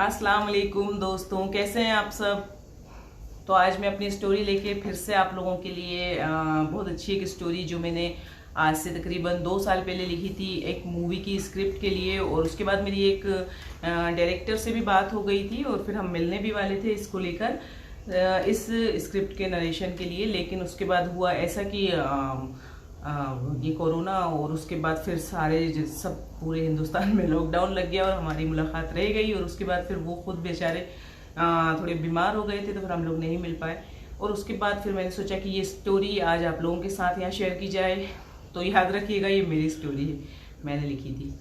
अस्सलाम वालेकुम दोस्तों, कैसे हैं आप सब। तो आज मैं अपनी स्टोरी लेके फिर से आप लोगों के लिए बहुत अच्छी एक स्टोरी जो मैंने आज से तकरीबन 2 साल पहले लिखी थी एक मूवी की स्क्रिप्ट के लिए। और उसके बाद मेरी एक डायरेक्टर से भी बात हो गई थी और फिर हम मिलने भी वाले थे इसको लेकर, इस स्क्रिप्ट के नरेशन के लिए। लेकिन उसके बाद हुआ ऐसा कि ये कोरोना और उसके बाद फिर सारे सब पूरे हिंदुस्तान में लॉकडाउन लग गया और हमारी मुलाकात रह गई। और उसके बाद फिर वो खुद बेचारे थोड़े बीमार हो गए थे तो फिर हम लोग नहीं मिल पाए। और उसके बाद फिर मैंने सोचा कि ये स्टोरी आज आप लोगों के साथ यहाँ शेयर की जाए। तो याद रखिएगा ये मेरी स्टोरी है, मैंने लिखी थी।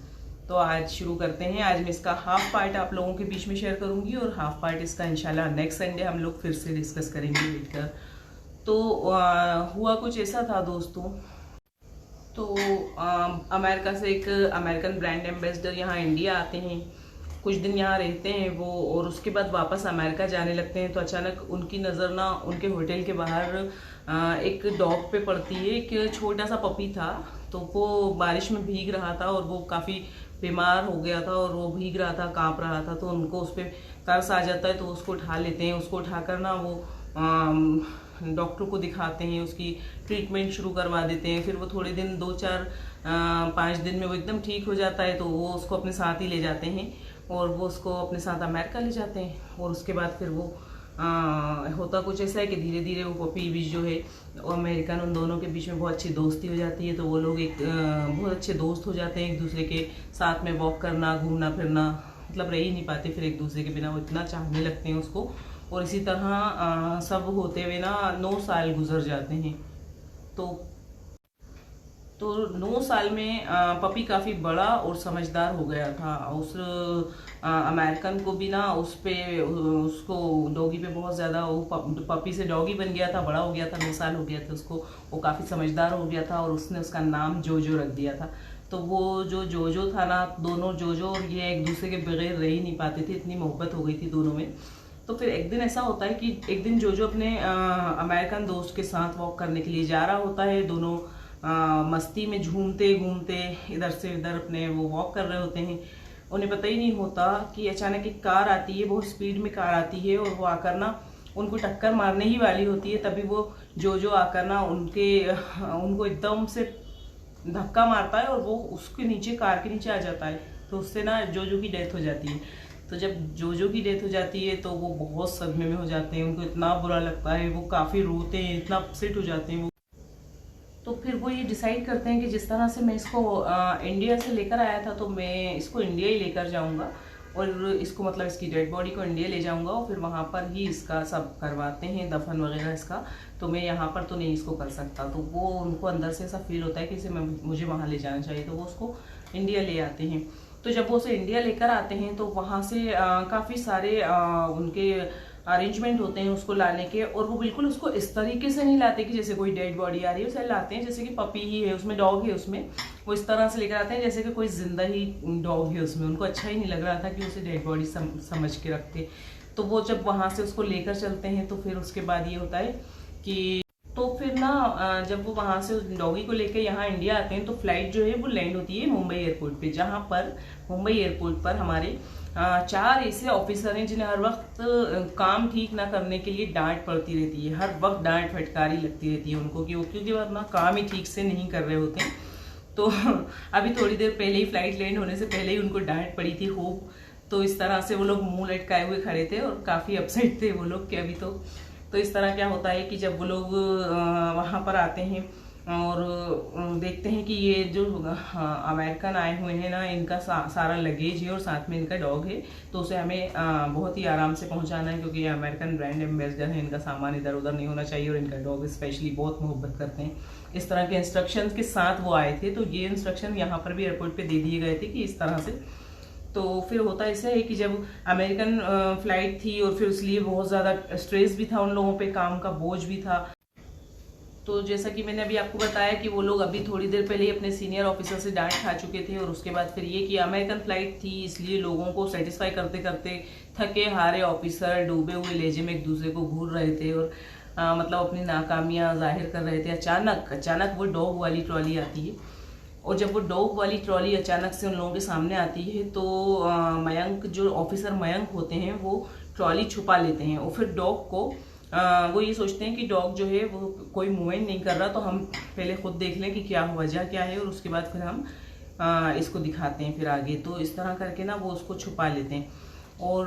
तो आज शुरू करते हैं। आज मैं इसका हाफ पार्ट आप लोगों के बीच में शेयर करूंगी और हाफ पार्ट इसका इंशाल्लाह नेक्स्ट संडे हम लोग फिर से डिस्कस करेंगे बैठकर। तो हुआ कुछ ऐसा था दोस्तों। तो अमेरिका से एक अमेरिकन ब्रांड एम्बेसडर यहाँ इंडिया आते हैं, कुछ दिन यहाँ रहते हैं वो, और उसके बाद वापस अमेरिका जाने लगते हैं। तो अचानक उनकी नज़र ना उनके होटल के बाहर एक डॉग पे पड़ती है। एक छोटा सा पपी था, तो वो बारिश में भीग रहा था और वो काफ़ी बीमार हो गया था और वो भीग रहा था, काँप रहा था। तो उनको उस पर तरस आ जाता है तो उसको उठा लेते हैं। उसको उठाकर ना वो डॉक्टर को दिखाते हैं, उसकी ट्रीटमेंट शुरू करवा देते हैं। फिर वो थोड़े दिन 2-4-5 दिन में वो एकदम ठीक हो जाता है तो वो उसको अपने साथ ही ले जाते हैं और वो उसको अपने साथ अमेरिका ले जाते हैं। और उसके बाद फिर वो होता कुछ ऐसा है कि धीरे धीरे वो पपी भी जो है वो अमेरिकन, उन दोनों के बीच में बहुत अच्छी दोस्ती हो जाती है। तो वो लोग एक बहुत अच्छे दोस्त हो जाते हैं, एक दूसरे के साथ में वॉक करना, घूमना फिरना, मतलब रह ही नहीं पाते फिर एक दूसरे के बिना। वो इतना चाहने लगते हैं उसको। और इसी तरह सब होते हुए ना 9 साल गुजर जाते हैं। तो 9 साल में पपी काफ़ी बड़ा और समझदार हो गया था। उस अमेरिकन को भी ना उसको डॉगी पे बहुत ज़्यादा, वो पपी से डॉगी बन गया था, बड़ा हो गया था, 9 साल हो गया था उसको। वो काफ़ी समझदार हो गया था और उसने उसका नाम जोजो रख दिया था। तो वो जो जोजो था ना, दोनों जोजो और ये एक दूसरे के बगैर रह ही नहीं पाते थे, इतनी मोहब्बत हो गई थी दोनों में। तो फिर एक दिन ऐसा होता है कि एक दिन जोजो अपने अमेरिकन दोस्त के साथ वॉक करने के लिए जा रहा होता है। दोनों मस्ती में झूमते घूमते इधर से इधर अपने वो वॉक कर रहे होते हैं। उन्हें पता ही नहीं होता कि अचानक एक कार आती है, बहुत स्पीड में कार आती है और वो आकर ना उनको टक्कर मारने ही वाली होती है। तभी वो जोजो आकर ना उनको एकदम से धक्का मारता है और वो उसके नीचे, कार के नीचे आ जाता है। तो उससे ना जोजो की डेथ हो जाती है। तो जब जोजो की डेथ हो जाती है तो वो बहुत सदमे में हो जाते हैं, उनको इतना बुरा लगता है, वो काफ़ी रोते हैं, इतना अपसेट हो जाते हैं वो। तो फिर वो ये डिसाइड करते हैं कि जिस तरह से मैं इसको इंडिया से लेकर आया था तो मैं इसको इंडिया ही लेकर जाऊंगा और इसको मतलब इसकी डेड बॉडी को इंडिया ले जाऊंगा और फिर वहाँ पर ही इसका सब करवाते हैं, दफन वगैरह इसका। तो मैं यहाँ पर तो नहीं इसको कर सकता। तो वो उनको अंदर से ऐसा फील होता है कि इसे मुझे वहाँ ले जाना चाहिए। तो वो उसको इंडिया ले आते हैं। तो जब वो उसे इंडिया लेकर आते हैं तो वहाँ से काफ़ी सारे उनके अरेंजमेंट होते हैं उसको लाने के। और वो बिल्कुल उसको इस तरीके से नहीं लाते कि जैसे कोई डेड बॉडी आ रही है, उसे लाते हैं जैसे कि पपी ही है, उसमें डॉग है, उसमें वो इस तरह से लेकर आते हैं जैसे कि कोई जिंदा ही डॉग है उसमें। उनको अच्छा ही नहीं लग रहा था कि उसे डेड बॉडी समझ के रखते। तो वो जब वहाँ से उसको लेकर चलते हैं तो फिर उसके बाद ये होता है कि तो फिर ना जब वो वहाँ से उस डॉगी को लेकर यहाँ इंडिया आते हैं तो फ्लाइट जो है वो लैंड होती है मुंबई एयरपोर्ट पे, जहाँ पर मुंबई एयरपोर्ट पर हमारे 4 ऐसे ऑफिसर हैं जिन्हें हर वक्त काम ठीक ना करने के लिए डांट पड़ती रहती है। हर वक्त डांट फटकारी लगती रहती है उनको क्योंकि वो अपना काम ही ठीक से नहीं कर रहे होते हैं। तो अभी थोड़ी देर पहले ही फ्लाइट लैंड होने से पहले ही उनको डांट पड़ी थी खूब। तो इस तरह से वो लोग मुंह लटकाए हुए खड़े थे और काफ़ी अपसेट थे वो लोग कि अभी तो इस तरह क्या होता है कि जब वो लोग वहाँ पर आते हैं और देखते हैं कि ये जो अमेरिकन आए हुए हैं ना, इनका सारा लगेज है और साथ में इनका डॉग है। तो उसे हमें बहुत ही आराम से पहुँचाना है क्योंकि ये अमेरिकन ब्रांड एम्बेसडर है, इनका सामान इधर उधर नहीं होना चाहिए और इनका डॉग स्पेशली बहुत मोहब्बत करते हैं। इस तरह के इंस्ट्रक्शंस के साथ वो आए थे। तो ये इंस्ट्रक्शन यहाँ पर भी एयरपोर्ट पर दे दिए गए थे कि इस तरह से। तो फिर होता ऐसा है कि जब अमेरिकन फ्लाइट थी और फिर इसलिए बहुत ज़्यादा स्ट्रेस भी था उन लोगों पे, काम का बोझ भी था। तो जैसा कि मैंने अभी आपको बताया कि वो लोग अभी थोड़ी देर पहले ही अपने सीनियर ऑफिसर से डांट खा चुके थे। और उसके बाद फिर ये कि अमेरिकन फ्लाइट थी इसलिए लोगों को सेटिस्फाई करते करते थके हारे ऑफिसर डूबे हुए लहजे में एक दूसरे को घूर रहे थे और मतलब अपनी नाकामियाँ जाहिर कर रहे थे। अचानक वो डॉग वाली ट्रॉली आती है और जब वो डॉग वाली ट्रॉली अचानक से उन लोगों के सामने आती है तो मयंक, जो ऑफिसर मयंक होते हैं, वो ट्रॉली छुपा लेते हैं और फिर डॉग को वो ये सोचते हैं कि डॉग जो है वो कोई मूवमेंट नहीं कर रहा, तो हम पहले खुद देख लें कि क्या वजह क्या है और उसके बाद फिर हम इसको दिखाते हैं फिर आगे। तो इस तरह करके ना वो उसको छुपा लेते हैं और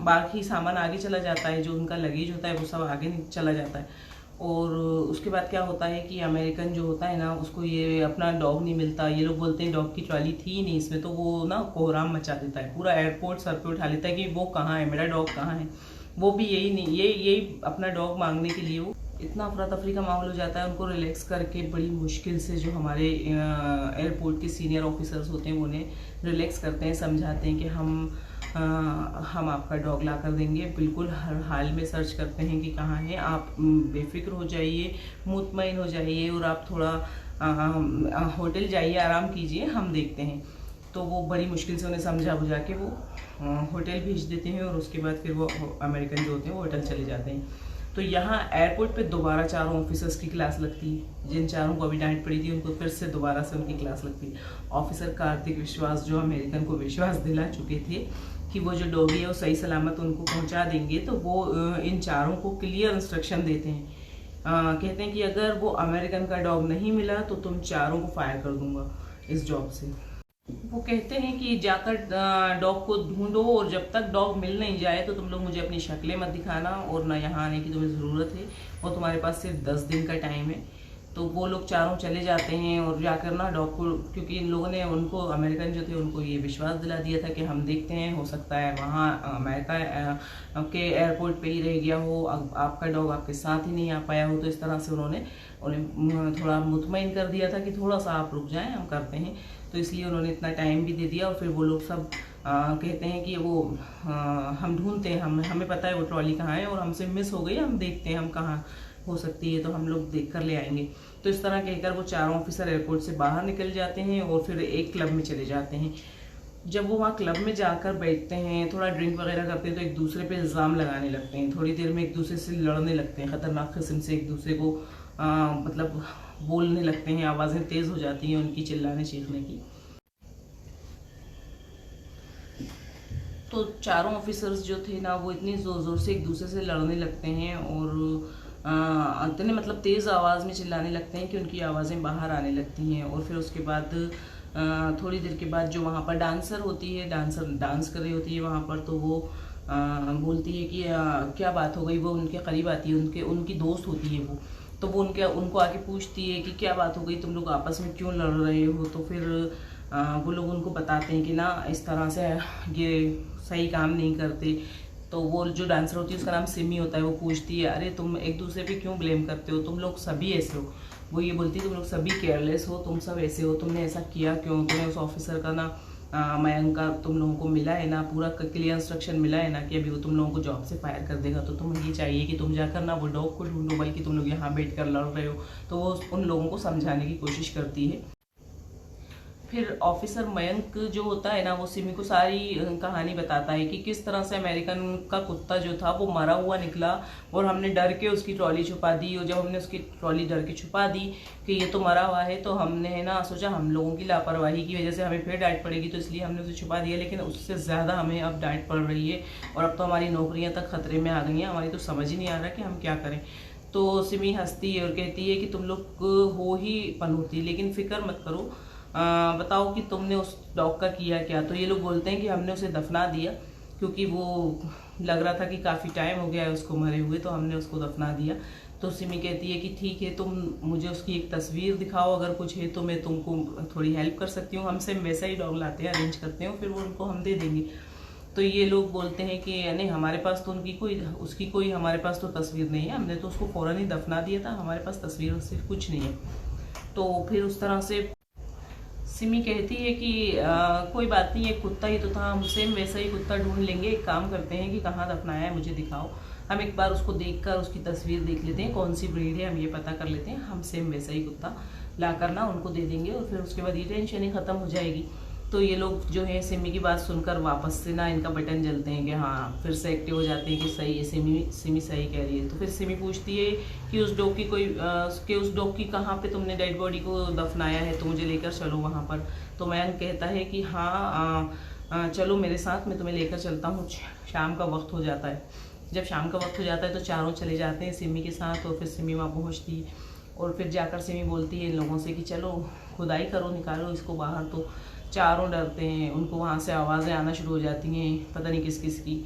बाकी सामान आगे चला जाता है, जो उनका लगेज होता है वो सब आगे चला जाता है। और उसके बाद क्या होता है कि अमेरिकन जो होता है ना, उसको ये अपना डॉग नहीं मिलता। ये लोग बोलते हैं डॉग की ट्रॉली थी नहीं इसमें, तो वो ना कोहराम मचा देता है, पूरा एयरपोर्ट सर पे उठा लेता है कि वो कहाँ है, मेरा डॉग कहाँ है। वो भी यही नहीं, यही अपना डॉग मांगने के लिए वो इतना अफरा तफरी का माहौल हो जाता है। उनको रिलैक्स करके बड़ी मुश्किल से जो हमारे एयरपोर्ट के सीनियर ऑफिसर्स होते हैं वो उन्हें रिलैक्स करते हैं, समझाते हैं कि हम आपका डॉग ला कर देंगे, बिल्कुल हर हाल में सर्च करते हैं कि कहाँ है, आप बेफिक्र हो जाइए, मुतमईन हो जाइए और आप थोड़ा होटल जाइए, आराम कीजिए, हम देखते हैं। तो वो बड़ी मुश्किल से उन्हें समझा बुझा के वो होटल भेज देते हैं और उसके बाद फिर वो अमेरिकन जो होते हैं वो होटल चले जाते हैं। तो यहाँ एयरपोर्ट पे दोबारा चारों ऑफिसर्स की क्लास लगती है। जिन चारों को अभी डांट पड़ी थी उनको फिर से दोबारा से उनकी क्लास लगती है। ऑफिसर कार्तिक विश्वास जो अमेरिकन को विश्वास दिला चुके थे कि वो जो डॉगी है वो सही सलामत उनको पहुंचा देंगे, तो वो इन चारों को क्लियर इंस्ट्रक्शन देते हैं। कहते हैं कि अगर वो अमेरिकन का डॉग नहीं मिला तो तुम चारों को फायर कर दूंगा इस जॉब से। वो कहते हैं कि जाकर डॉग को ढूंढो और जब तक डॉग मिल नहीं जाए तो तुम लोग मुझे अपनी शक्लें मत दिखाना और ना यहाँ आने की तुम्हें ज़रूरत है, और तुम्हारे पास सिर्फ 10 दिन का टाइम है। तो वो लोग चारों चले जाते हैं और जाकर ना डॉग को, क्योंकि इन लोगों ने उनको, अमेरिकन जो थे उनको ये विश्वास दिला दिया था कि हम देखते हैं, हो सकता है वहाँ अमेरिका के एयरपोर्ट पे ही रह गया हो, आपका डॉग आपके साथ ही नहीं आ पाया हो। तो इस तरह से उन्होंने थोड़ा मुतमईन कर दिया था कि थोड़ा सा आप रुक जाएं, हम करते हैं। तो इसलिए उन्होंने इतना टाइम भी दे दिया और फिर वो लोग सब कहते हैं कि वो हम ढूंढते हैं, हमें पता है वो ट्रॉली कहाँ है और हमसे मिस हो गई, हम देखते हैं हम कहाँ हो सकती है, तो हम लोग देख कर ले आएंगे। तो इस तरह कहकर वो चारों ऑफिसर एयरपोर्ट से बाहर निकल जाते हैं और फिर एक क्लब में चले जाते हैं। जब वो वहाँ क्लब में जाकर बैठते हैं, थोड़ा ड्रिंक वगैरह करते हैं, तो एक दूसरे पे इल्ज़ाम लगाने लगते हैं। थोड़ी देर में एक दूसरे से लड़ने लगते हैं, ख़तरनाक किस्म से एक दूसरे को मतलब बोलने लगते हैं, आवाज़ें तेज़ हो जाती हैं उनकी चिल्लाने चीखने की। तो चारों ऑफिसर्स जो थे ना वो इतनी ज़ोर ज़ोर से एक दूसरे से लड़ने लगते हैं और इतने मतलब तेज़ आवाज़ में चिल्लाने लगते हैं कि उनकी आवाज़ें बाहर आने लगती हैं। और फिर उसके बाद थोड़ी देर के बाद जो वहाँ पर डांसर होती है, डांसर डांस कर रही होती है वहाँ पर, तो वो बोलती है कि क्या बात हो गई। वो उनके करीब आती है, उनकी दोस्त होती है वो, तो वो उनको आके पूछती है कि क्या बात हो गई, तुम लोग आपस में क्यों लड़ रहे हो। तो फिर वो लोग उनको बताते हैं कि ना इस तरह से ये सही काम नहीं करते। तो वो जो डांसर होती है उसका नाम सिमी होता है, वो पूछती है अरे तुम एक दूसरे पे क्यों ब्लेम करते हो, तुम लोग सभी ऐसे हो। वो ये बोलती है तुम लोग सभी केयरलेस हो, तुम सब ऐसे हो, तुमने ऐसा किया क्यों, तुम्हें उस ऑफिसर का ना मयंक का तुम लोगों को मिला है ना, पूरा क्लियर इंस्ट्रक्शन मिला है ना कि अभी वो तुम लोगों को जॉब से फायर कर देगा, तो तुम्हें ये चाहिए कि तुम जाकर ना वो डॉग को ढूंढो, बल्कि तुम लोग यहाँ बैठ कर लड़ रहे हो। तो वो उन लोगों को समझाने की कोशिश करती है। फिर ऑफिसर मयंक जो होता है ना वो सिमी को सारी कहानी बताता है कि किस तरह से अमेरिकन का कुत्ता जो था वो मरा हुआ निकला और हमने डर के उसकी ट्रॉली छुपा दी। और जब हमने उसकी ट्रॉली डर के छुपा दी कि ये तो मरा हुआ है, तो हमने ना सोचा हम लोगों की लापरवाही की वजह से हमें फिर डांट पड़ेगी, तो इसलिए हमने उसे छुपा दिया। लेकिन उससे ज़्यादा हमें अब डांट पड़ रही है और अब तो हमारी नौकरियाँ तक खतरे में आ गई हैं, हमारी तो समझ ही नहीं आ रहा कि हम क्या करें। तो सिमी हंसती है और कहती है कि तुम लोग हो ही पनौती, लेकिन फिक्र मत करो, बताओ कि तुमने उस डॉग का किया क्या। तो ये लोग बोलते हैं कि हमने उसे दफना दिया, क्योंकि वो लग रहा था कि काफ़ी टाइम हो गया है उसको मरे हुए, तो हमने उसको दफना दिया। तो सिमी कहती है कि ठीक है, तुम मुझे उसकी एक तस्वीर दिखाओ, अगर कुछ है तो मैं तुमको थोड़ी हेल्प कर सकती हूँ, हमसे वैसा ही डॉग लाते हैं, अरेंज करते हैं, फिर वो उनको हम दे देंगे। तो ये लोग बोलते हैं कि नहीं हमारे पास तो उसकी कोई हमारे पास तो तस्वीर नहीं है, हमने तो उसको फ़ौरन ही दफना दिया था, हमारे पास तस्वीर सिर्फ कुछ नहीं है। तो फिर उस तरह से सिमी कहती है कि कोई बात नहीं, एक कुत्ता ही तो था, हम सेम वैसा ही कुत्ता ढूंढ लेंगे। एक काम करते हैं कि कहाँ दफनाया है मुझे दिखाओ, हम एक बार उसको देखकर उसकी तस्वीर देख लेते हैं, कौन सी ब्रीड है हम ये पता कर लेते हैं, हम सेम वैसा ही कुत्ता लाकर ना उनको दे देंगे और फिर उसके बाद ये टेंशन ही ख़त्म हो जाएगी। तो ये लोग जो है सिमी की बात सुनकर वापस से ना इनका बटन जलते हैं कि हाँ, फिर से एक्टिव हो जाते हैं कि सही है, सिमी सही कह रही है। तो फिर सिमी पूछती है कि उस डॉग की कहाँ पे तुमने डेड बॉडी को दफनाया है, तो मुझे लेकर चलो वहाँ पर। तो मयंक कहता है कि हाँ, चलो मेरे साथ, मैं तुम्हें लेकर चलता हूँ। शाम का वक्त हो जाता है। जब शाम का वक्त हो जाता है तो चारों चले जाते हैं सिमी के साथ। और फिर सिमी वहाँ पहुँचती है और फिर जाकर सिमी बोलती है इन लोगों से कि चलो खुदाई करो, निकालो इसको बाहर। तो चारों डरते हैं, उनको वहाँ से आवाज़ें आना शुरू हो जाती हैं, पता नहीं किस किस की।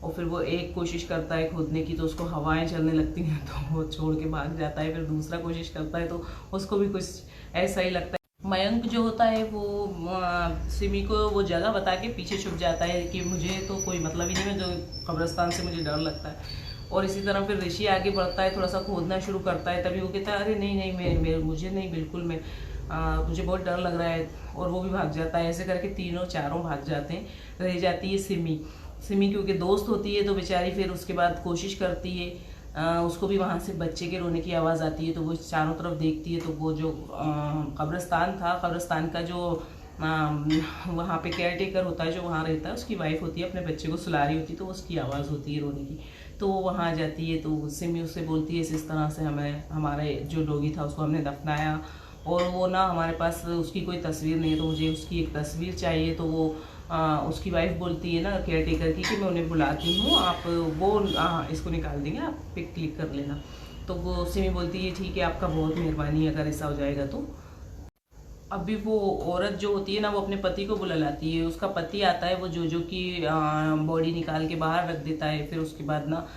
और फिर वो एक कोशिश करता है खोदने की, तो उसको हवाएं चलने लगती हैं, तो वो छोड़ के भाग जाता है। फिर दूसरा कोशिश करता है तो उसको भी कुछ ऐसा ही लगता है। मयंक जो होता है वो सिमी को वो जगह बता के पीछे छुप जाता है कि मुझे तो कोई मतलब ही नहीं है, जो कब्रिस्तान से मुझे डर लगता है। और इसी तरह फिर ऋषि आगे बढ़ता है, थोड़ा सा खोदना शुरू करता है। तभी वो कहता है अरे नहीं नहीं, मुझे नहीं, बिल्कुल मुझे बहुत डर लग रहा है। और वो भी भाग जाता है। ऐसे करके तीनों चारों भाग जाते हैं। रह जाती है सिमी क्योंकि दोस्त होती है तो बेचारी फिर उसके बाद कोशिश करती है। उसको भी वहाँ से बच्चे के रोने की आवाज़ आती है, तो वो चारों तरफ देखती है। तो वो जो कब्रिस्तान था, कब्रिस्तान का जो वहाँ पे केयर टेकर होता है, जो वहाँ रहता है, उसकी वाइफ होती है, अपने बच्चे को सुला रही होती है, तो उसकी आवाज़ होती है रोने की। तो वो वहाँ आ जाती है। तो सिमी उससे बोलती है इस तरह से हमारे जो डॉगी था उसको हमने दफनाया, और वो ना हमारे पास उसकी कोई तस्वीर नहीं है, तो मुझे उसकी एक तस्वीर चाहिए। तो वो उसकी वाइफ बोलती है ना केयर टेकर की कि मैं उन्हें बुलाती हूँ, आप वो इसको निकाल देंगे, आप पिक क्लिक कर लेना। तो वो सिमी बोलती है ठीक है, आपका बहुत मेहरबानी, अगर ऐसा हो जाएगा तो। अभी वो औरत जो होती है ना, वो अपने पति को बुला लाती है। उसका पति आता है, वो जो की बॉडी निकाल के बाहर रख देता है। फिर उसके बाद ना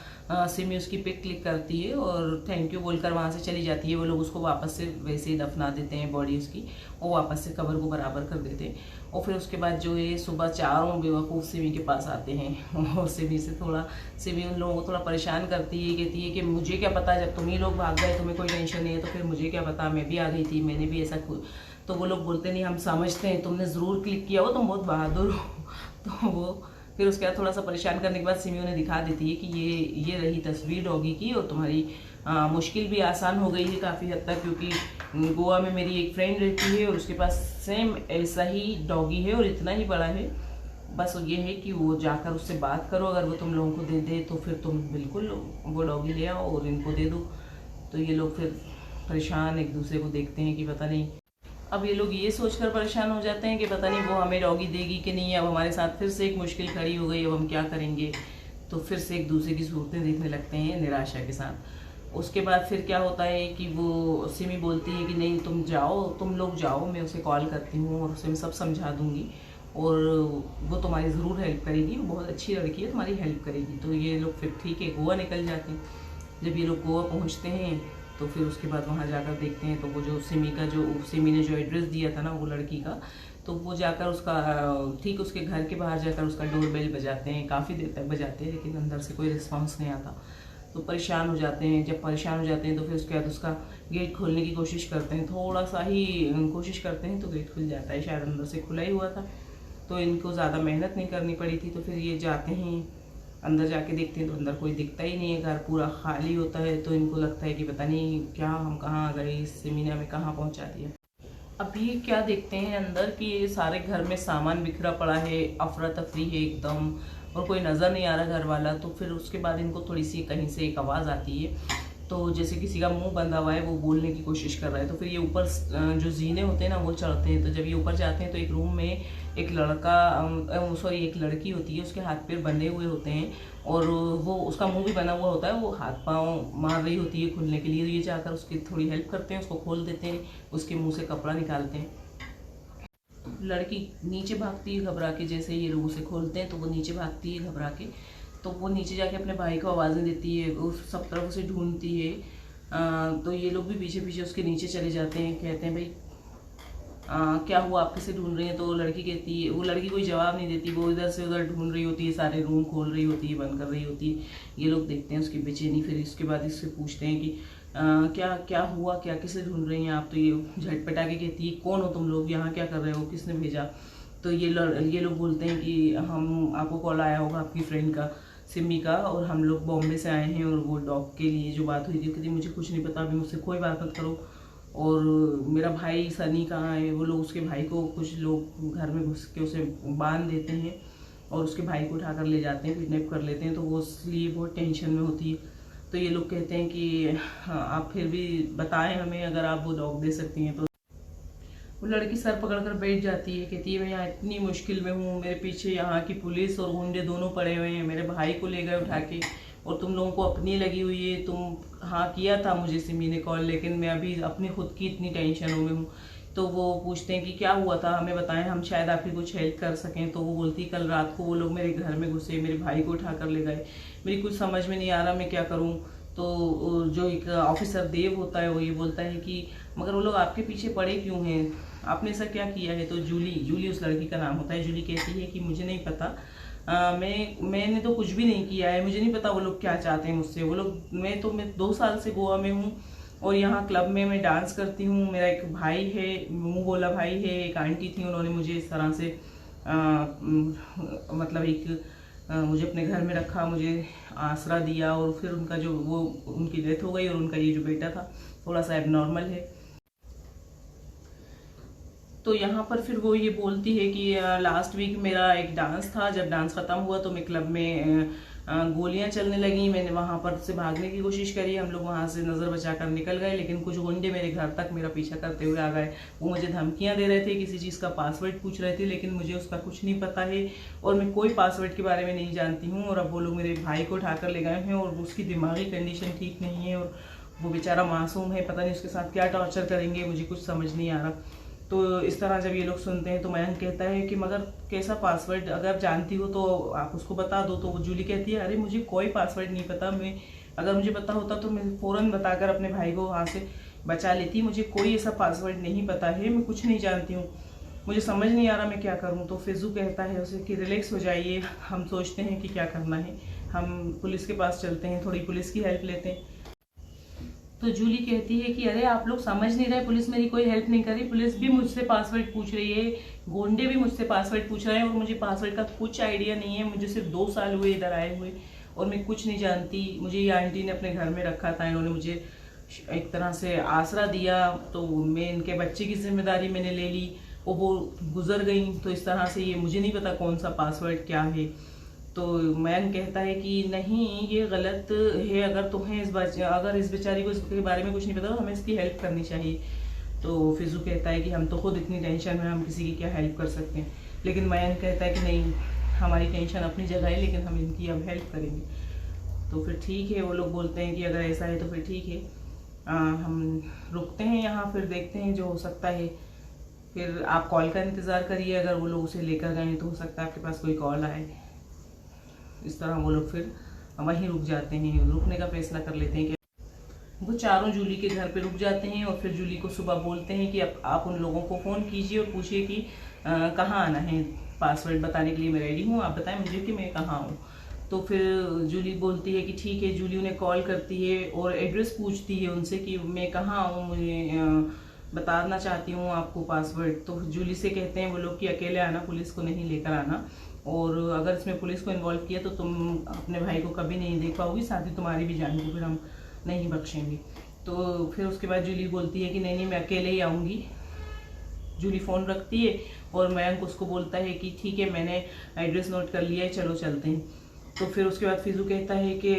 सिमी उसकी पिक क्लिक करती है और थैंक यू बोलकर वहाँ से चली जाती है। वो लोग उसको वापस से वैसे ही दफना देते हैं, बॉडी उसकी, वो वापस से कबर को बराबर कर देते हैं। और फिर उसके बाद जो है सुबह चारों बेवकूफ़ सिमी के पास आते हैं और सिमी उन लोगों को थोड़ा परेशान करती है, कहती है कि मुझे क्या पता, जब तुम ही लोग भाग गए, तुम्हें कोई टेंशन नहीं है, तो फिर मुझे क्या पता, मैं भी आ गई थी, मैंने भी ऐसा। तो वो लोग बोलते नहीं, हम समझते हैं, तुमने ज़रूर क्लिक किया हो, तुम बहुत बहादुर हो। तो वो फिर उसके बाद थोड़ा सा परेशान करने के बाद सिमी उन्हें दिखा देती है कि ये रही तस्वीर डॉगी की, और तुम्हारी मुश्किल भी आसान हो गई है काफ़ी हद तक, क्योंकि गोवा में मेरी एक फ्रेंड रहती है और उसके पास सेम ऐसा ही डॉगी है और इतना ही बड़ा है। बस ये है कि वो जाकर उससे बात करो, अगर वो तुम लोगों को दे दे तो फिर तुम बिल्कुल वो डॉगी ले आओ और इनको दे दो। तो ये लोग फिर परेशान एक दूसरे को देखते हैं कि पता नहीं, अब ये लोग ये सोचकर परेशान हो जाते हैं कि पता नहीं वो हमें डॉगी देगी कि नहीं। अब हमारे साथ फिर से एक मुश्किल खड़ी हो गई, अब हम क्या करेंगे। तो फिर से एक दूसरे की सूरतें देखने लगते हैं निराशा के साथ। उसके बाद फिर क्या होता है कि वो सिमी बोलती है कि नहीं, तुम लोग जाओ, मैं उसे कॉल करती हूँ और उसे मैं सब समझा दूँगी, और वो तुम्हारी ज़रूर हेल्प करेगी, वो बहुत अच्छी लड़की है, तुम्हारी हेल्प करेगी। तो ये लोग फिर ठीक है गोवा निकल जाते हैं। जब ये लोग गोवा पहुँचते हैं तो फिर उसके बाद वहाँ जाकर देखते हैं, तो वो जो सिमी ने जो एड्रेस दिया था ना वो लड़की का, तो वो जाकर उसका ठीक उसके घर के बाहर जाकर उसका डोरबेल बजाते हैं। काफ़ी देर तक बजाते हैं, लेकिन अंदर से कोई रिस्पांस नहीं आता। तो परेशान हो जाते हैं। जब परेशान हो जाते हैं तो फिर उसके बाद उसका गेट खोलने की कोशिश करते हैं, थोड़ा सा ही कोशिश करते हैं तो गेट खुल जाता है। शायद अंदर से खुला ही हुआ था, तो इनको ज़्यादा मेहनत नहीं करनी पड़ी थी। तो फिर ये जाते हैं, अंदर जाके देखते हैं तो अंदर कोई दिखता ही नहीं है, घर पूरा खाली होता है। तो इनको लगता है कि पता नहीं क्या, हम कहाँ आ गए, सिमी ने हमें कहाँ पहुँचा दिया। अभी क्या देखते हैं अंदर कि ये सारे घर में सामान बिखरा पड़ा है, अफरा तफरी है एकदम, और कोई नज़र नहीं आ रहा घर वाला। तो फिर उसके बाद इनको थोड़ी सी कहीं से एक आवाज़ आती है, तो जैसे किसी का मुंह बंधा हुआ है, वो बोलने की कोशिश कर रहा है। तो फिर ये ऊपर जो जीने होते हैं ना वो चढ़ते हैं। तो जब ये ऊपर जाते हैं तो एक रूम में एक लड़की होती है, उसके हाथ पैर बंधे हुए होते हैं और वो उसका मुंह भी बना हुआ होता है, वो हाथ पाँव मार रही होती है खुलने के लिए। तो ये जाकर उसकी थोड़ी हेल्प करते हैं, उसको खोल देते हैं, उसके मुँह से कपड़ा निकालते हैं। लड़की नीचे भागती है घबरा के, जैसे ये लोग उसे खोलते हैं तो वो नीचे भागती है घबरा के। तो वो नीचे जाके अपने भाई को आवाज़ें देती है, वो सब तरफ उसे ढूंढती है। तो ये लोग भी पीछे पीछे उसके नीचे चले जाते हैं, कहते हैं भाई क्या हुआ, आप किसे ढूंढ रही हैं। तो लड़की कहती है, वो लड़की कोई जवाब नहीं देती, वो इधर से उधर ढूंढ रही होती है, सारे रूम खोल रही होती है, बंद कर रही होती है। ये लोग देखते हैं उसकी बेचैनी। फिर इसके बाद इससे पूछते हैं कि क्या क्या हुआ, क्या किसे ढूंढ रही हैं आप। तो ये झटपटा के कहती है कौन हो तुम लोग, यहाँ क्या कर रहे हो, किसने भेजा। तो ये लोग बोलते हैं कि हम आपको कॉल आया होगा आपकी फ्रेंड का, सिमी का, और हम लोग बॉम्बे से आए हैं, और वो डॉग के लिए जो बात हुई थी, कहती मुझे कुछ नहीं पता, अभी मुझसे कोई बात मत करो। और मेरा भाई सनी कहाँ है, वो लोग उसके भाई को, कुछ लोग घर में घुस के उसे बांध देते हैं और उसके भाई को उठा कर ले जाते हैं, किडनैप कर लेते हैं। तो वो इसलिए बहुत टेंशन में होती है। तो ये लोग कहते हैं कि हाँ, आप फिर भी बताएं हमें, अगर आप वो डॉग दे सकती हैं तो। वो लड़की सर पकड़ कर बैठ जाती है, कहती है मैं यहाँ इतनी मुश्किल में हूँ, मेरे पीछे यहाँ की पुलिस और गुंडे दोनों पड़े हुए हैं, मेरे भाई को ले गए उठा के, और तुम लोगों को अपनी लगी हुई है। तुम हाँ किया था मुझे सिमी ने कॉल, लेकिन मैं अभी अपनी खुद की इतनी टेंशनों में हूँ। तो वो पूछते हैं कि क्या हुआ था, हमें बताएं, हम शायद आपकी कुछ हेल्प कर सकें। तो वो बोलती कल रात को वो लोग मेरे घर में घुसे, मेरे भाई को उठा कर ले गए, मेरी कुछ समझ में नहीं आ रहा मैं क्या करूँ। तो जो एक ऑफिसर देव होता है वो ये बोलता है कि मगर वो लोग आपके पीछे पड़े क्यों हैं, आपने ऐसा क्या किया है। तो जूली उस लड़की का नाम होता है, जूली कहती है कि मुझे नहीं पता, मैंने तो कुछ भी नहीं किया है, मुझे नहीं पता वो लोग क्या चाहते हैं मुझसे। वो लोग मैं 2 साल से गोवा में हूँ और यहाँ क्लब में मैं डांस करती हूँ। मेरा एक भाई है, मुँह बोला भाई है, एक आंटी थी, उन्होंने मुझे इस तरह से मतलब मुझे अपने घर में रखा, मुझे आसरा दिया, और फिर उनका जो वो उनकी डेथ हो गई, और उनका ये जो बेटा था थोड़ा सा एबनॉर्मल है। तो यहाँ पर फिर वो ये बोलती है कि लास्ट वीक मेरा एक डांस था, जब डांस खत्म हुआ तो मैं क्लब में गोलियां चलने लगी, मैंने वहां पर से भागने की कोशिश करी, हम लोग वहां से नज़र बचाकर निकल गए, लेकिन कुछ गुंडे मेरे घर तक मेरा पीछा करते हुए आ गए। वो मुझे धमकियां दे रहे थे, किसी चीज़ का पासवर्ड पूछ रहे थे, लेकिन मुझे उसका कुछ नहीं पता है और मैं कोई पासवर्ड के बारे में नहीं जानती हूँ। और अब वो लोग मेरे भाई को उठाकर ले गए हैं और उसकी दिमागी कंडीशन ठीक नहीं है, और वो बेचारा मासूम है, पता नहीं उसके साथ क्या टॉर्चर करेंगे, मुझे कुछ समझ नहीं आ रहा। तो इस तरह जब ये लोग सुनते हैं तो मयंक कहता है कि मगर कैसा पासवर्ड, अगर जानती हो तो आप उसको बता दो। तो वो जूली कहती है अरे मुझे कोई पासवर्ड नहीं पता, मैं अगर मुझे पता होता तो मैं फ़ौरन बताकर अपने भाई को वहाँ से बचा लेती, मुझे कोई ऐसा पासवर्ड नहीं पता है, मैं कुछ नहीं जानती हूँ, मुझे समझ नहीं आ रहा मैं क्या करूँ। तो फिजू कहता है उसे कि रिलैक्स हो जाइए, हम सोचते हैं कि क्या करना है, हम पुलिस के पास चलते हैं, थोड़ी पुलिस की हेल्प लेते हैं। तो जूली कहती है कि अरे आप लोग समझ नहीं रहे, पुलिस मेरी कोई हेल्प नहीं कर रही, पुलिस भी मुझसे पासवर्ड पूछ रही है, गोंडे भी मुझसे पासवर्ड पूछ रहे हैं, और मुझे पासवर्ड का कुछ आइडिया नहीं है, मुझे सिर्फ 2 साल हुए इधर आए हुए और मैं कुछ नहीं जानती। मुझे ये आंटी ने अपने घर में रखा था, इन्होंने मुझे एक तरह से आसरा दिया, तो मैं इनके बच्चे की जिम्मेदारी मैंने ले ली और वो गुजर गई। तो इस तरह से ये मुझे नहीं पता कौन सा पासवर्ड क्या है। तो मैन कहता है कि नहीं ये गलत है, अगर तुम्हें अगर इस बेचारी को इसके बारे में कुछ नहीं पता तो हमें इसकी हेल्प करनी चाहिए। तो फिजू कहता है कि हम तो खुद इतनी टेंशन में, हम किसी की क्या हेल्प कर सकते हैं। लेकिन मैन कहता है कि नहीं, हमारी टेंशन अपनी जगह है, लेकिन हम इनकी अब हेल्प करेंगे। तो फिर ठीक है, वो लोग बोलते हैं कि अगर ऐसा है तो फिर ठीक है, हम रुकते हैं यहाँ, फिर देखते हैं जो हो सकता है। फिर आप कॉल का इंतज़ार करिए, अगर वो लोग उसे लेकर गए तो हो सकता है आपके पास कोई कॉल आए। इस तरह वो लोग फिर वहीं रुक जाते हैं, रुकने का फैसला कर लेते हैं कि वो चारों जूली के घर पे रुक जाते हैं। और फिर जूली को सुबह बोलते हैं कि अब आप उन लोगों को फ़ोन कीजिए और पूछिए कि कहाँ आना है, पासवर्ड बताने के लिए मैं रेडी हूँ, आप बताएं मुझे कि मैं कहाँ हूँ। तो फिर जूली बोलती है कि ठीक है। जूली उन्हें कॉल करती है और एड्रेस पूछती है उनसे कि मैं कहाँ हूँ, मुझे बताना चाहती हूँ आपको पासवर्ड। तो जूली से कहते हैं वो लोग कि अकेले आना, पुलिस को नहीं लेकर आना, और अगर इसमें पुलिस को इन्वॉल्व किया तो तुम अपने भाई को कभी नहीं देख पाओगी, साथ ही तुम्हारी भी जान को फिर हम नहीं बख्शेंगे। तो फिर उसके बाद जूली बोलती है कि नहीं मैं अकेले ही आऊँगी। जूली फ़ोन रखती है और मयंक उसको बोलता है कि ठीक है मैंने एड्रेस नोट कर लिया है, चलो चलते हैं। तो फिर उसके बाद फिजू कहता है कि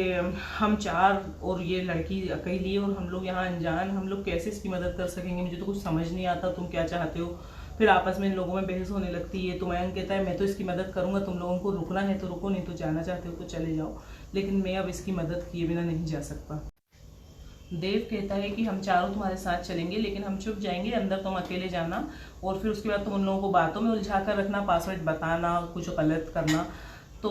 हम 4 और ये लड़की अकेली और हम लोग यहाँ अनजान, हम लोग कैसे इसकी मदद कर सकेंगे, मुझे तो कुछ समझ नहीं आता, तुम क्या चाहते हो। फिर आपस में इन लोगों में बहस होने लगती है। तो मयंक कहता है मैं तो इसकी मदद करूंगा, तुम लोगों को रुकना है तो रुको, नहीं तो जाना चाहते हो तो चले जाओ, लेकिन मैं अब इसकी मदद किए बिना नहीं जा सकता। देव कहता है कि हम चारों तुम्हारे साथ चलेंगे, लेकिन हम चुप जाएंगे, अंदर तुम अकेले जाना, और फिर उसके बाद तुम उन लोगों को बातों में उलझा कर रखना, पासवर्ड बताना, कुछ गलत करना, तो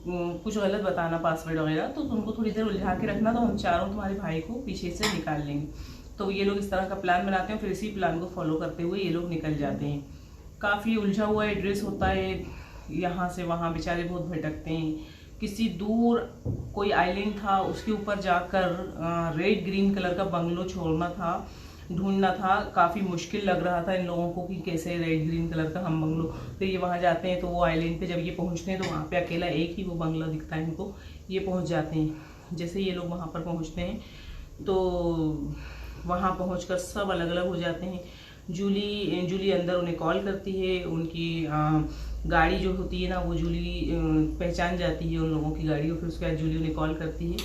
कुछ गलत बताना पासवर्ड वगैरह, तो तुमको थोड़ी देर उलझा के रखना, तो हम चारों तुम्हारे भाई को पीछे से निकाल लेंगे। तो ये लोग इस तरह का प्लान बनाते हैं, फिर इसी प्लान को फॉलो करते हुए ये लोग निकल जाते हैं। काफ़ी उलझा हुआ एड्रेस होता है, यहाँ से वहाँ बेचारे बहुत भटकते हैं। किसी दूर कोई आइलैंड था, उसके ऊपर जाकर रेड ग्रीन कलर का बंगलो छोड़ना था, ढूंढना था। काफ़ी मुश्किल लग रहा था इन लोगों को कि कैसे रेड ग्रीन कलर का हम बंगलो। फिर ये वहाँ जाते हैं तो वो आइलैंड पे जब ये पहुँचते हैं तो वहाँ पे अकेला एक ही वो बंगला दिखता है इनको। ये पहुँच जाते हैं। जैसे ये लोग वहाँ पर पहुँचते हैं तो वहाँ पहुंचकर सब अलग अलग हो जाते हैं। जूली अंदर उन्हें कॉल करती है, उनकी गाड़ी जो होती है ना वो जूली पहचान जाती है उन लोगों की गाड़ी, और फिर उसके बाद जूली उन्हें कॉल करती है।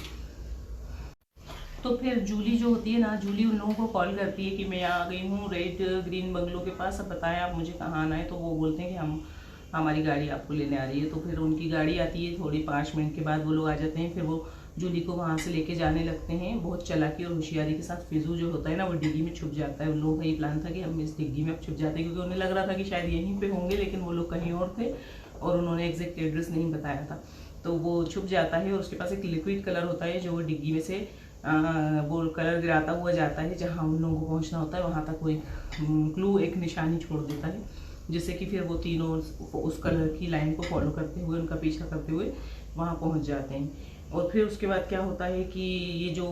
तो फिर जूली जो होती है ना, जूली उन लोगों को कॉल करती है कि मैं आ गई हूँ रेड ग्रीन बंगलो के पास, अब बताएं आप मुझे कहाँ आना है। तो वो बोलते हैं कि हमारी गाड़ी आपको लेने आ रही है। तो फिर उनकी गाड़ी आती है, थोड़ी 5 मिनट के बाद वो लोग आ जाते हैं। फिर वो जूली को वहाँ से लेके जाने लगते हैं। बहुत चालाकी और होशियारी के साथ फिजू जो होता है ना वो डिग्गी में छुप जाता है। उन लोगों का ये प्लान था कि हम इस डिग्गी में अब छुप जाते हैं, क्योंकि उन्हें लग रहा था कि शायद यहीं पे होंगे, लेकिन वो लोग कहीं और थे और उन्होंने एग्जैक्ट एड्रेस नहीं बताया था। तो वो छुप जाता है और उसके पास एक लिक्विड कलर होता है जो वो डिग्गी में से वो कलर गिराता हुआ जाता है जहाँ उन लोगों को पहुँचना होता है। वहाँ तक वो एक क्लू, एक निशानी छोड़ देता है, जिससे कि फिर वो तीनों उस कलर की लाइन को फॉलो करते हुए, उनका पीछा करते हुए वहाँ पहुँच जाते हैं। और फिर उसके बाद क्या होता है कि ये जो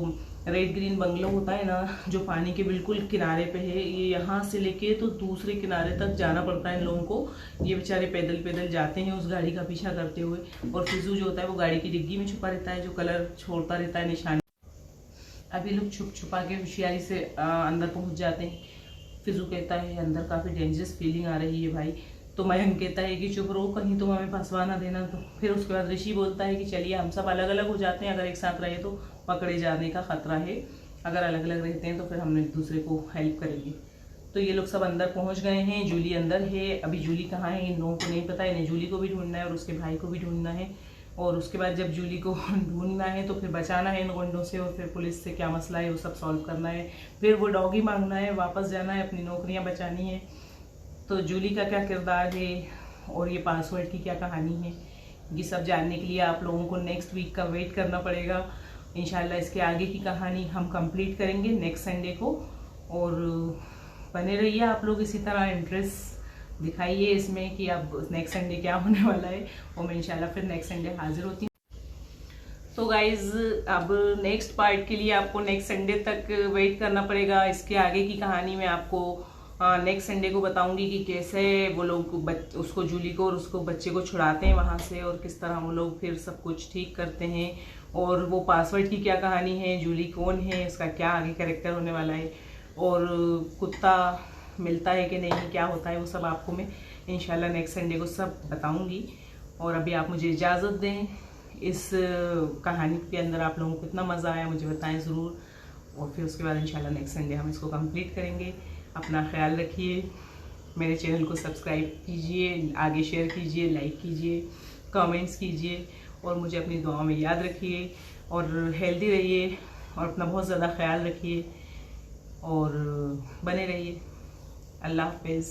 रेड ग्रीन बंगलो होता है ना, जो पानी के बिल्कुल किनारे पे है, ये यहाँ से लेके तो दूसरे किनारे तक जाना पड़ता है इन लोगों को। ये बेचारे पैदल पैदल जाते हैं उस गाड़ी का पीछा करते हुए, और फिजू जो होता है वो गाड़ी की डिग्गी में छुपा रहता है, जो कलर छोड़ता रहता है निशानी। अभी लोग छुप छुपा के होशियारी से अंदर पहुंच जाते हैं। फिजू कहता है अंदर काफ़ी डेंजरस फीलिंग आ रही है भाई। तो मयंक कहता है कि चुप रहो, कहीं तुम हमें फंसवा ना देना। तो फिर उसके बाद ऋषि बोलता है कि चलिए हम सब अलग अलग हो जाते हैं, अगर एक साथ रहे तो पकड़े जाने का खतरा है, अगर अलग अलग रहते हैं तो फिर हम एक दूसरे को हेल्प करेंगे। तो ये लोग सब अंदर पहुंच गए हैं, जूली अंदर है। अभी जूली कहाँ है इन लोगों को नहीं पता, इन्हें जूली को भी ढूंढना है और उसके भाई को भी ढूंढना है। और उसके बाद जब जूली को ढूंढना है तो फिर बचाना है इन गुंडों से, और फिर पुलिस से क्या मसला है वो सब सॉल्व करना है। फिर वो डॉगी मांगना है, वापस जाना है, अपनी नौकरियां बचानी है। तो जूली का क्या किरदार है और ये पासवर्ड की क्या कहानी है, ये सब जानने के लिए आप लोगों को नेक्स्ट वीक का वेट करना पड़ेगा। इंशाल्लाह इसके आगे की कहानी हम कंप्लीट करेंगे नेक्स्ट संडे को। और बने रहिए आप लोग इसी तरह, इंटरेस्ट दिखाइए इसमें कि अब नेक्स्ट संडे क्या होने वाला है, और मैं इंशाल्लाह फिर नेक्स्ट संडे हाजिर होती हूँ। तो गाइज अब नेक्स्ट पार्ट के लिए आपको नेक्स्ट संडे तक वेट करना पड़ेगा। इसके आगे की कहानी मैं आपको नेक्स्ट संडे को बताऊंगी कि कैसे वो लोग उसको, जूली को और उसको बच्चे को छुड़ाते हैं वहाँ से, और किस तरह वो लोग फिर सब कुछ ठीक करते हैं, और वो पासवर्ड की क्या कहानी है, जूली कौन है, उसका क्या आगे कैरेक्टर होने वाला है, और कुत्ता मिलता है कि नहीं, क्या होता है, वो सब आपको मैं इंशाल्लाह नेक्स्ट संडे को सब बताऊंगी। और अभी आप मुझे इजाज़त दें। इस कहानी के अंदर आप लोगों को कितना मज़ा आया मुझे बताएं ज़रूर, और फिर उसके बाद इंशाल्लाह नेक्स्ट संडे हम इसको कंप्लीट करेंगे। अपना ख्याल रखिए, मेरे चैनल को सब्सक्राइब कीजिए, आगे शेयर कीजिए, लाइक कीजिए, कमेंट्स कीजिए, और मुझे अपनी दुआओं में याद रखिए, और हेल्दी रहिए, और अपना बहुत ज़्यादा ख्याल रखिए, और बने रहिए। अल्लाह हाफ़िज़।